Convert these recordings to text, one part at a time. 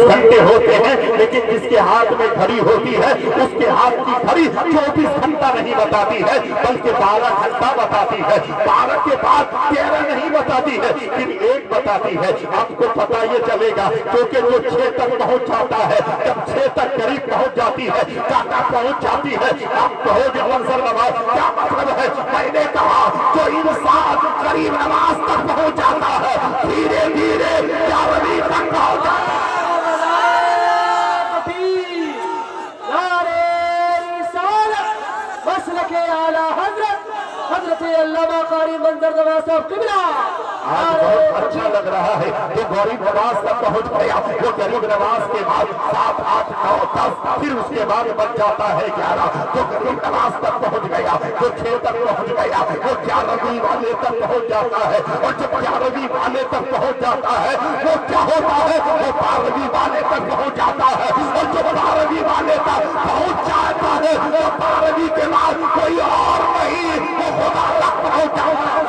घंटे होते हैं, लेकिन जिसके हाथ में घड़ी होती है उसके हाथ की घड़ी 24 घंटा नहीं बताती है, बल्कि 12 घंटा बताती है। 12 के बाद 13 नहीं बताती है, फिर 1 बताती है। आपको पता ये चलेगा क्योंकि जो 6 तक पहुंच जाता है, जब 6 तक करीब पहुंच जाती है, काका पहुंच जाती है, आप कहोगे मंजर नवाज क्या मतलब है? मैंने कहा जो इंसान करीब नमाज तक पहुंच जाता है, धीरे धीरे 11वीं तक पहुंच जाता है। अल्लामा कारी मंजर नवाज साहब किबला। आज बहुत अच्छा लग रहा है जो गरीब नवाज तक पहुंच गया, वो गरीब नवाज के बाद 7, 8, 9, 10, फिर उसके बाद बन जाता है 11। जो गरीब नवाज तक पहुंच गया, जो 6 तक पहुंच गया, वो 11वीं वाले तक पहुंच जाता है। और जब 11वीं वाले तक पहुंच जाता है, वो क्या होता है? वो 12वीं वाले तक पहुंच जाता है। और जो 12वीं वाले तक पहुंच जाता है, तो 12वीं के बाद कोई और नहीं, वो खुदा तक पहुंच जाता है।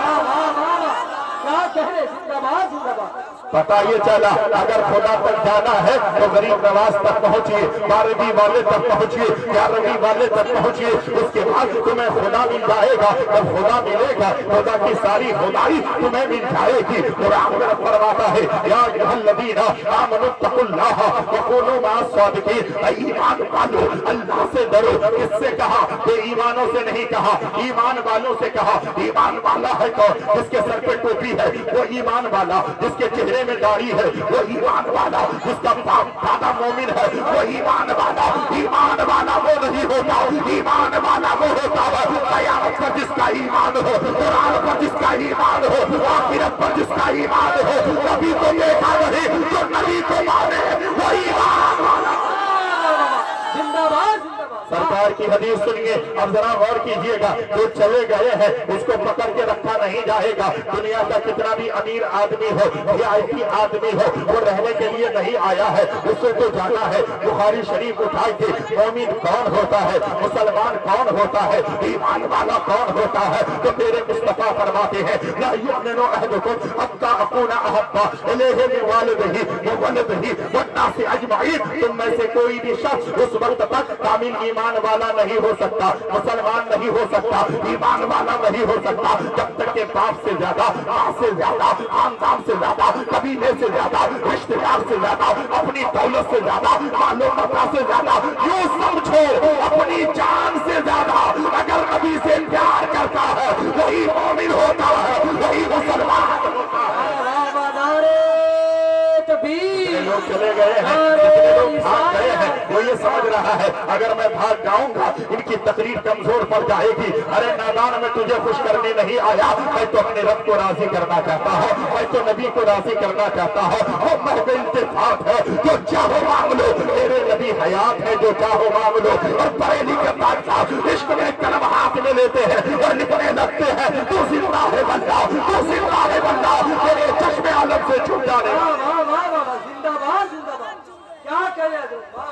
जिंदाबाद जिंदाबाद। पता ये चला अगर खुदा तक जाना है तो गरीब नवाज तक पहुंचिए, 12वीं वाले तक पहुंचिए, 11वीं वाले तक पहुंचिए। उसके बाद तुम्हें खुदा मिल जाएगा। जब खुदा मिलेगा, खुदा की सारी खुदाई तुम्हें मिल जाएगी। कुरान में फरमाता है या अय्युहल्लज़ीना आमनुत्तकुल्लाह वकूनू मअस-सादिकीन, ईमान वालों अल्लाह से डरो। किससे कहा? बेईमानों से नहीं कहा, ईमान वालों से कहा। ईमान वाला है कौन? जिसके सर पे टोपी है वो ईमान वाला, जिसके चेहरे में दाढ़ी है वो ईमान वाला, जिसका बाप दादा मोमिन है वो ईमान वाला। ईमान वाला वो नहीं होता, ईमान वाला वो होता है क़यामत पर जिसका ईमान हो, कुरान पर जिसका ईमान हो, आखिरत पर जिसका ईमान हो। नबी को देखा नहीं, जो नबी को माने वो ईमान वाला। जिंदाबाद। सरकार की हदीस सुनिए, अब जरा गौर कीजिएगा। जो चले गए हैं उसको पकड़ के रखा नहीं जाएगा। दुनिया का कितना भी अमीर आदमी हो, VIP आदमी हो, वो रहने के लिए नहीं आया है, उससे तो जाना है। बुखारी शरीफ उठाई थी, मोमिन कौन होता है, मुसलमान कौन होता है, ईमान वाला कौन होता है? तो मेरे मुस्तफा फरमाते हैं ला युमिनु अहदुकुम हत्ता अकूना अहब्बा इलैहि मिन वालिदिही व वलदिही वन्नासि अजमईन। तुम में से कोई भी शख्स उस वक्त तक कामिल ईमान वाला नहीं हो सकता, मुसलमान नहीं हो सकता, ईमान वाला नहीं हो सकता, जब तक के बाप से ज्यादा, माँ से ज्यादा, खानदान से ज्यादा, कबीले से ज्यादा, रिश्तेदार से ज्यादा, अपनी दौलत से ज्यादा, मालो मता से ज्यादा, यूं समझो अपनी जान से ज्यादा अगर नबी से प्यार करता है वही मोमिन होता है, वही मुसलमान होता है। लोग चले गए हैं, जितने लोग भाग गए हैं वो ये समझ रहा है अगर मैं भाग जाऊंगा इनकी तकरीर कमजोर पड़ जाएगी। अरे नादान, मैं तुझे खुश करने नहीं आया, मैं तो अपने रब को राजी करना चाहता हूँ, मैं तो नबी को राजी करना चाहता हूँ। और महबूब इल्तिफात है, जो चाहो मांग लो, मेरे नबी हयात है, जो चाहो मांग लो। और बरेली के बादशाह इश्क में कलम हाथ में लेते हैं और लिखने लगते हैं तू जिंदा है बंदा, तू जिंदा है बंदा, तेरे चश्मे आलम से छूट जाने। जिंदाबाद जिंदाबाद। क्या करें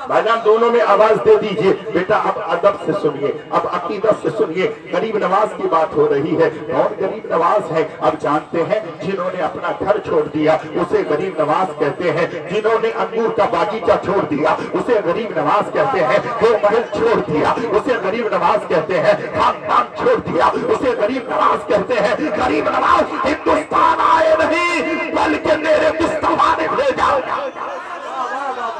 भाईजान, दोनों में आवाज दे दीजिए। बेटा अब अदब से सुनिए, अब अकीदत से सुनिए। गरीब नवाज की बात हो रही है। और गरीब नवाज है, अब जानते हैं जिन्होंने अपना घर छोड़ दिया उसे गरीब नवाज कहते हैं। जिन्होंने अंगूर का बागीचा छोड़ दिया उसे गरीब नवाज कहते हैं। जो महल छोड़ दिया उसे गरीब नवाज कहते हैं। खानदान छोड़ दिया उसे गरीब नवाज कहते हैं। गरीब नवाज हिंदुस्तान आए नहीं बल्कि मेरे मुस्तफा ने भेजा।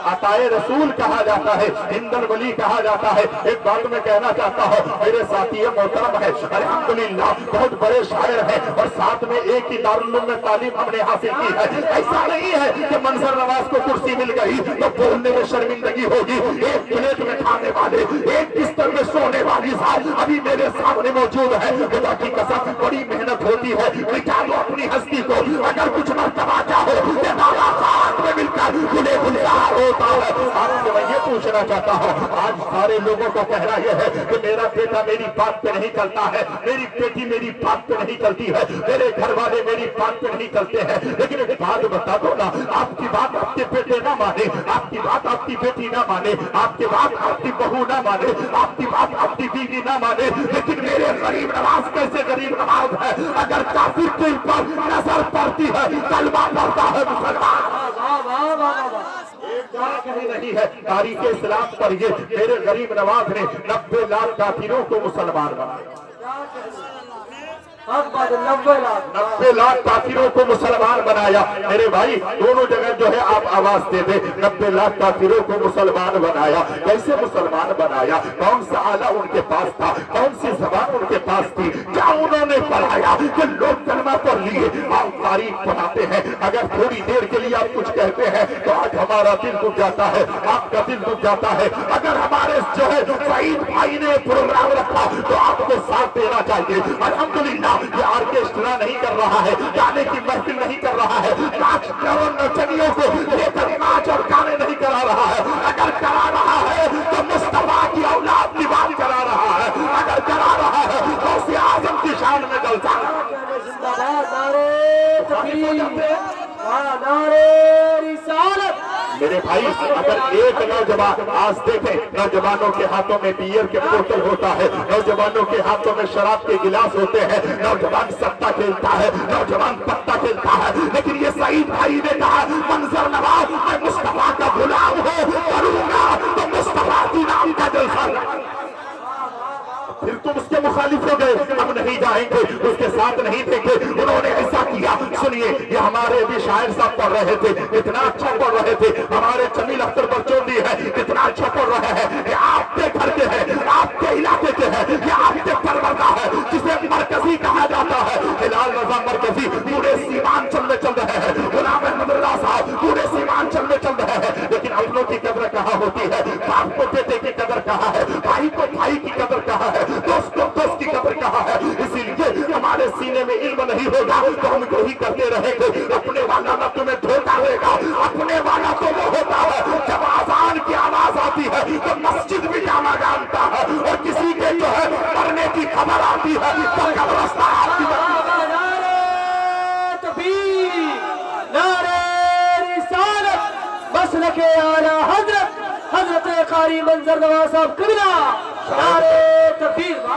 अताए रसूल कहा जाता है, हिंदन वली कहा जाता है। एक बात मैं कहना चाहता हूँ, मेरे साथी मोहतरम है, अल्हम्दुलिल्लाह बहुत बड़े शायर हैं और साथ में एक ही दारुल में तालीम हमने हासिल की है। ऐसा नहीं है कि मंजर नवाज को कुर्सी मिल गई तो बोलने में शर्मिंदगी होगी। एक प्लेट में खाने वाले, एक बिस्तर में सोने वाली साहब अभी मेरे सामने मौजूद है। खुदा की कसम बड़ी मेहनत होती है, मिटा दो अपनी हस्ती को। अगर कुछ मर्तबा चाहो में मिलकर गुले गुलजार होता है। आपसे मैं ये पूछना चाहता हूँ, आज सारे लोगों को कहना यह है कि मेरा बेटा मेरी बात पे नहीं चलता है, मेरी बेटी मेरी बात पे नहीं चलती है, मेरे घर वाले मेरी बात पे नहीं चलते हैं। लेकिन एक बात बता दो ना, आपकी बात आपके बेटे ना माने, आपकी बात आपकी बेटी ना माने, आपकी बात आपकी बहू ना माने, आपकी बात आपकी बीवी ना माने, लेकिन मेरे गरीब नवाज कैसे गरीब नवाज है? अगर काफिर के ऊपर नजर पड़ती है, कलमा पड़ता है मुसलमान। नहीं है, तारीख इस्लाम पर ये मेरे गरीब नवाज ने 90 लाख काफिरों को मुसलमान बनाया। 90 लाख काफिरों को मुसलमान बनाया। मेरे भाई दोनों जगह जो है आप आवाज दे दे, 90 लाख काफिरों को मुसलमान बनाया। कैसे मुसलमान बनाया? कौन सा आला उनके पास था, कौन सी जबान उनके पास थी, क्या उन्होंने पढ़ाया कि लोग कलमा पर लिए आप तारीफ पढ़ाते हैं। अगर थोड़ी देर के लिए आप कुछ कहते हैं तो आज हमारा दिल दुख जाता है, आपका दिल दुख जाता है। अगर हमारे जो है सईद भाई ने प्रोग्राम रखा तो आपको साथ देना चाहिए। अल्हम्दुलिल्लाह ये ऑर्केस्ट्रा नहीं कर रहा है, गाने की महफिल नहीं कर रहा है, नाच और नचनियों को लेकर नाच और गाने नहीं करा रहा है। अगर करा रहा है तो मुस्तफा की औलाद की बात करा रहा है, अगर करा रहा है तो उसे आजम की शान में जलसा। मेरे भाई अगर एक नौजवान आज देखें, नौजवानों के हाथों में बियर के बोतल होता है, नौजवानों के हाथों में शराब के गिलास होते हैं, नौजवान सट्टा खेलता है, नौजवान पत्ता खेलता है, लेकिन ये सईद भाई ने कहा मंजर नवाज मैं मुस्तफा का गुलाम हूँ, करूंगा तो मुस्तफा की नाम का जलसा। फिर तुम उसके मुखालिफ हो गए, हम नहीं जाएंगे, उसके साथ नहीं देंगे, उन्होंने ऐसा किया। सुनिए ये हमारे भी शायर साहब पढ़ रहे थे, इतना अच्छा पढ़ रहे थे, हमारे जमील अख्तर बरचौंदी है, इतना अच्छा पढ़ रहे हैं। ये आपके घर के हैं, आपके इलाके के हैं, ये आपके परवरदा है जिसे मरकजी कहा जाता है। हिलाल रजा मरकजी पूरे सीमांचल में चल रहे हैं, गुलाम अहमद रजा साहब पूरे सीमांचल में चल रहे हैं, लेकिन अपनों की कदर कहाँ होती है, बाप को बेटे की कदर कहाँ है, भाई को भाई की कदर कहाँ है, दोस्त को दोस्त की कदर कहाँ है। इसीलिए हमारे सीने में इल्म नहीं होगा तो हम यही करते रहेंगे। अपने वाला न तुम्हें धोखा देगा, अपने वाला तो वो होता है जब आजान की आवाज आती है तो मस्जिद भी जाना जानता है, और किसी के जो है मरने की खबर आती है तो कब्रिस्तान आती है। मसलके आला हजरत हजरत कारी मंजर नवाज साहब किबला।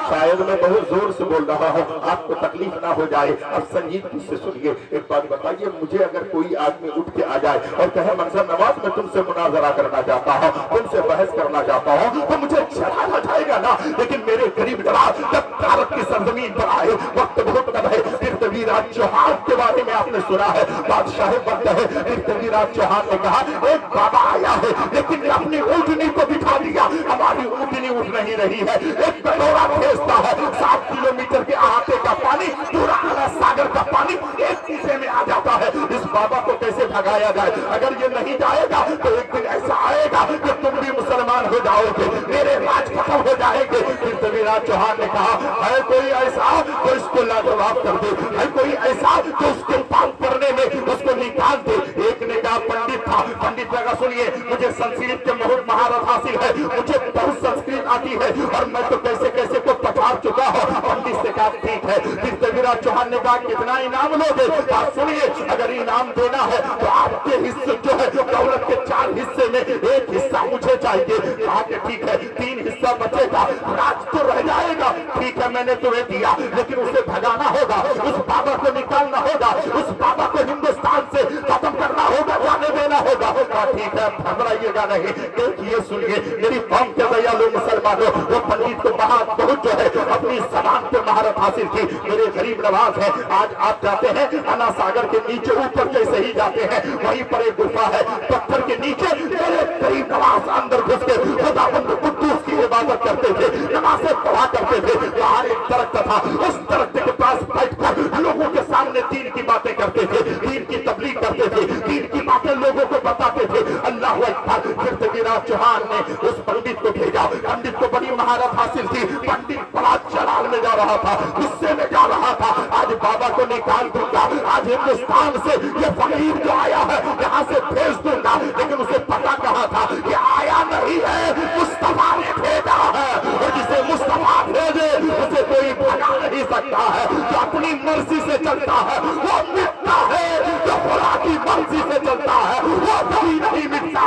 शायद मैं बहुत जोर से बोल रहा हूँ, आपको तकलीफ ना हो जाए, अब संजीदगी से सुनिए। एक बात बताइए, मुझे अगर कोई आदमी उठ के आ जाए और कहे मंजर नवाज मैं तुमसे मुनाजरा करना चाहता हूँ, तुमसे बहस करना चाहता हूँ, तो मुझे चढ़ाना जाएगा ना। लेकिन मेरे गरीब नवाज जब भारत की सरजमीन पर आए, वक्त बहुत कम है। पृथ्वीराज चौहान के बारे में आपने सुना है, बादशाह वक्त है, पृथ्वीराज चौहान ने कहा एक बाबा आया है लेकिन अपनी ऊँटनी को बिठा दिया, हमारी ऊँटनी उठ नहीं रही है। एक कटोरा भेजता है, 7 किलोमीटर के अहाते का पानी, पूरा सागर का पानी एक शीशे में आ जाता है। इस बाबा को कैसे भगाया जाए? अगर ये नहीं जाएगा तो एक दिन ऐसा आएगा कि तुम भी मुसलमान हो जाओगे, मेरे राज खत्म हो जाएंगे। पृथ्वीराज चौहान ने कहा है कोई ऐसा तो इसको लाजवाब कर दे, है कोई ऐसा तो उसके पाप करने में उसको निकाल दे। एक ने कहा पंडित था, पंडित ने कहा सुनिए मुझे संस्कृत के बहुत महारत हासिल है, मुझे बहुत संस्कृत आती है और मैं तो कैसे कैसे को पछाड़ चुका हूँ। पंडित से कहा ठीक है। पृथ्वीराज चौहान ने कहा कितना इनाम लोगे? बात सुनिए, अगर इनाम देना है तो आपके हिस्से जो है दौलत के 4 हिस्से में 1 हिस्सा मुझे चाहिए। कहा कि ठीक है, 3 हिस्सा बचेगा, राज तो रह जाएगा। ठीक है मैंने तुम्हें दिया, लेकिन उसे भगाना होगा, उस बाबा को निकालना होगा, उस बाबा को हिंदुस्तान से खत्म करना होगा, जाने देना होगा। कहा ठीक है, घबराइएगा नहीं। देखिए सुनिए मेरी कौम के दयालु मुसलमानों, वो पंडित को बहुत जो है अपनी जबान पे महारत हासिल थी। मेरे गरीब नवाज है, आज आप जाते हैं अना सागर के नीचे ऊपर जैसे ही जाते हैं वहीं पर एक गुफा है, पत्थर के नीचे मेरे गरीब नवाज अंदर घुस के खुदाबंद कुद्दूस की इबादत करते थे, नमाज़ें पढ़ा करते थे। बाहर एक दरख्त था, उस दरख्त के पास बैठकर लोगों के सामने दीन की बातें करते थे, दीन की तबलीग करते थे, दीन की बातें लोगों को बताते थे। अल्लाह अकबर। पृथ्वीराज चौहान ने उस पंडित को भेजा, पंडित को बड़ी महारत हासिल थी, पंडित बड़ा जलाल में जा रहा था, गुस्से में जा रहा था। आज बाबा को निकाल दूंगा, आज हिंदुस्तान से ये फकीर जो आया है यहाँ से भेज दूंगा। लेकिन उसे पता कहा था ये आया नहीं है, मुस्तफा ने भेजा है, और जिसे मुस्तफा भेजे उसे कोई भगा नहीं सकता है। जो अपनी मर्जी से चलता है वो मिटता है, जो खुदा की मर्जी से चलता है वो कभी नहीं मिटता।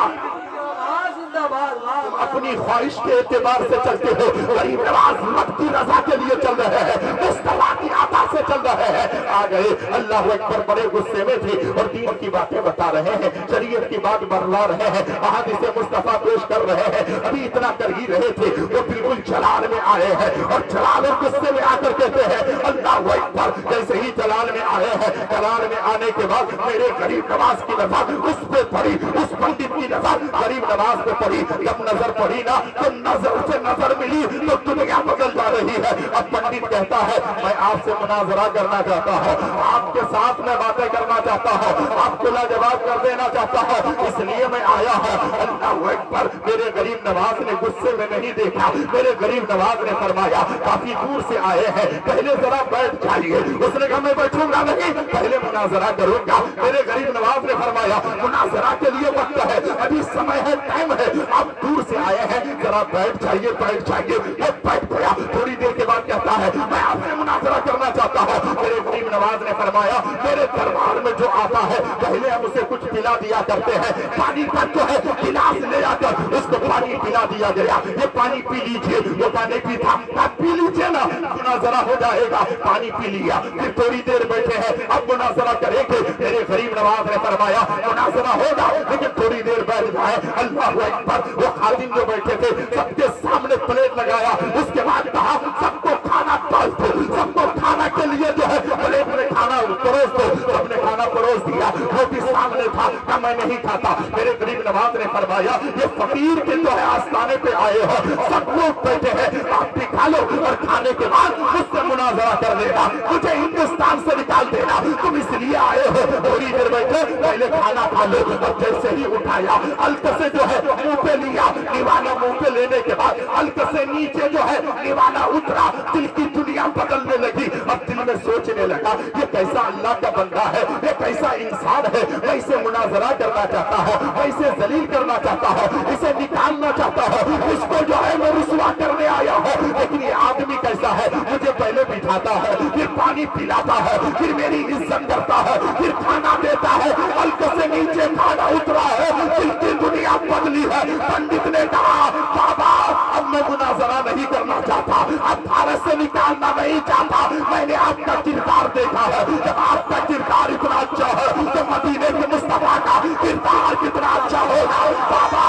अपनी ख्वाहिश के एतबार से चलते हो, गरीब नवाज मत की रजा के लिए चल रहे हैं, मुस्तफा की आता से चल रहे हैं। आ गए, अल्लाह अकबर, बड़े गुस्से में थे और दीन की बातें बता रहे हैं, शरीयत की बात बरला रहे हैं, अहादीसे मुस्तफा पेश कर रहे हैं। अभी इतना कर ही रहे थे, वो बिल्कुल जलाल में आए हैं और जलाल और गुस्से में आकर कहते हैं अल्लाह अकबर। जैसे ही जलाल में आए हैं, जलाल में आने के बाद मेरे गरीब नवाज की नजर उस पे पड़ी, उस पंडित की नजर गरीब नवाज पे पड़ी। जब नजर पड़ी ना तो नजर से नजर मिली तो दुनिया बदल जा रही है। अब पंडित कहता है मैं आपसे मुनाजरा करना चाहता हूँ, आपके साथ में बातें करना चाहता हूँ, आपको लाजवाब कर देना चाहता हूँ, इसलिए मैं आया हूँ। अल्लाह अकबर। मेरे गरीब नवाज ने गुस्से में नहीं देखा, मेरे गरीब नवाज ने फरमाया काफी दूर से आए हैं, पहले जरा बैठ जाइए। उसने कहा मैं बैठूंगा नहीं, पहले मुनाजरा करूंगा। मेरे गरीब नवाज ने फरमाया मुनाजरा के लिए वक्त है, अभी समय है, टाइम है, आप दूर से आए हैं, जरा बैठ जाइए, बैठ जाइए। मैं बैठ गया। थोड़ी देर के बाद कहता है मैं आपसे मुनाजरा करना चाहता हूँ। मेरे गरीब नवाज ने फरमाया मेरे दरबार में जो आता है पहले हम उसे कुछ पिला दिया करते हैं, पानी का जो है गिलास ले आकर उसको पानी पिला दिया गया, ये पानी पी लीजिए। वो पानी पीता, आप पी लीजिए ना, मुनाजरा हो जाएगा। पानी पी लिया, फिर थोड़ी देर बैठे हैं, अब मुनाजरा करेंगे। मेरे गरीब नवाज ने फरमाया मुनाजरा होगा लेकिन थोड़ी देर बैठ जाए। अल्लाह अकबर। वो खादिम जो बैठे थे सबके सामने प्लेट लगाया, उसके बाद कहा सबको खाना डाल दो, सबको खाना के लिए जो है प्लेट में खाना परोस दो। सबने खाना परोस दिया, वो भी सामने था, कहा मैं नहीं खाता। मेरे गरीब नवाज ने फरमाया ये फकीर के जो है आस्थाने पे आए हो, सब लोग बैठे हैं, आप भी खा लो और खाने के बाद मुझसे मुनाजरा कर देना, मुझे हिंदुस्तान से निकाल देना, तुम इसलिए आए हो। थोड़ी देर बैठे, पहले खाना खा लो। और जैसे ही उठाया हल्क से जो है मुंह पे लिया, निवाला मुंह पे लेने के बाद हल्क से नीचे जो है निवाला उतरा, दिल की दुनिया बदलने लगी। अब दिल में सोचने लगा ये कैसा अल्लाह का बंदा है, ये कैसा इंसान है, मैं इसे मुनाजरा करना चाहता हूँ, मैं इसे जलील करना चाहता हूँ, इसे निकालना चाहता हूँ, इसको जो है मैं रुसवा करने आया हूँ। लेकिन ये आदमी कैसा है, मुझे पहले बिठाता है, फिर पानी पिलाता है, फिर मेरी इज्जत करता है, फिर खाना देता है, हल्क से नीचे खाना उतरा है, दिल की दुनिया बदली है। पंडित ने कहा बाबा अब मैं मुनाजरा नहीं करना चाहता, अब भारत से निकालना नहीं चाहता, मैंने आपका किरदार देखा है, जब आपका किरदार इतना अच्छा है तो मदीने के मुस्तफा का किरदार कितना अच्छा होगा। बाबा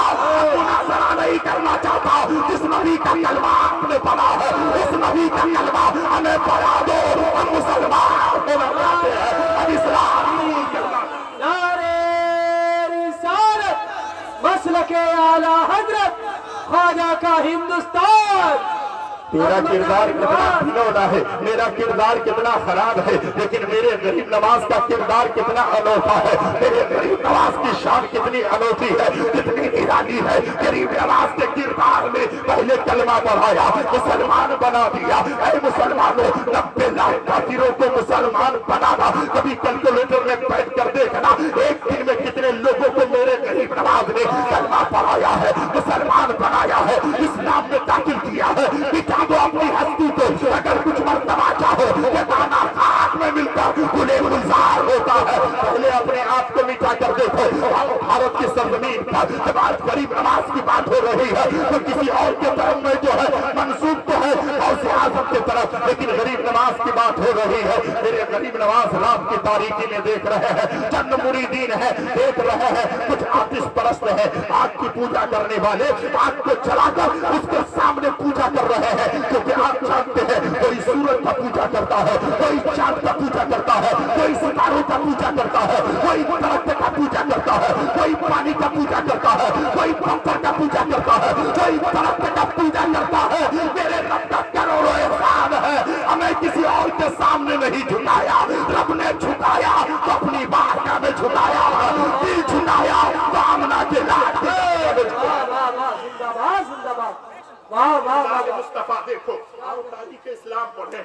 मुनाजरा नहीं करना चाहता, जिस नबी का कलमा आपने पढ़ा है उस नबी का कलमा हमें पढ़ा दो, हम मुसलमान होना चाहते हैं, हम इस्लाम नहीं करना। नारे रिसालत, मसलके आला हजरत, ख्वाजा का हिंदुस्तान। तेरा किरदार कितना घिनौना है, मेरा किरदार कितना खराब है, लेकिन मेरे गरीब नवाज का किरदार कितना अनोखा है, मेरे गरीब नवाज की शान कितनी अनोखी है, कितनी निराली है। गरीब नवाज के किरदार में पहले कलमा पढ़ाया, मुसलमान बना दिया। ऐ मुसलमानों, 90 लाख काफिरों को मुसलमान बनाना, कभी कैलकुलेटर में बैठ कर देखना एक दिन में कितने लोगों को मेरे गरीब नवाज ने कलमा पढ़ाया है, मुसलमान बनाया है, इस्लाम में दाखिल किया है। तो अपनी हस्ती को अगर कुछ मर्तबा चाहो ये दाना खाक में मिलकर उन्हें गुलजार होता है। पहले अपने आप को मिटा कर देखो। भारत की सरजमीन पर जब आज गरीब नवाज की बात हो रही है तो किसी और के तरफ में जो है मंसूब तो है गौसे आजम के तरफ, लेकिन गरीब नवाज की बात हो रही है। मेरे गरीब नवाज रात की तारीकी में देख रहे हैं, चंद मुरीदीन है, देख रहे हैं कुछ आतिश परस्त है, आग की पूजा करने वाले आग को जलाकर उसके सामने पूजा कर रहे हैं, क्योंकि आप जानते हैं कोई सूरज का पूजा करता है, कोई चांद का पूजा करता है, कोई सितारों का पूजा करता है, कोई दरख्त का पूजा करता है, कोई पानी का पूजा करता है, कोई पत्थर का पूजा करता है, कोई दरख्त का पूजा करता है। मेरे रब का करोड़ों एहसान है, हमें किसी और के सामने नहीं झुकाया, रब ने झुकाया तो अपनी बारगाह में झुकाया, दिल झुकाया तो आमना के लाड जिंदाबाद जिंदाबाद। वाह वाह वाह। मुस्तफा देखो, तारीख इस्लाम पढ़े।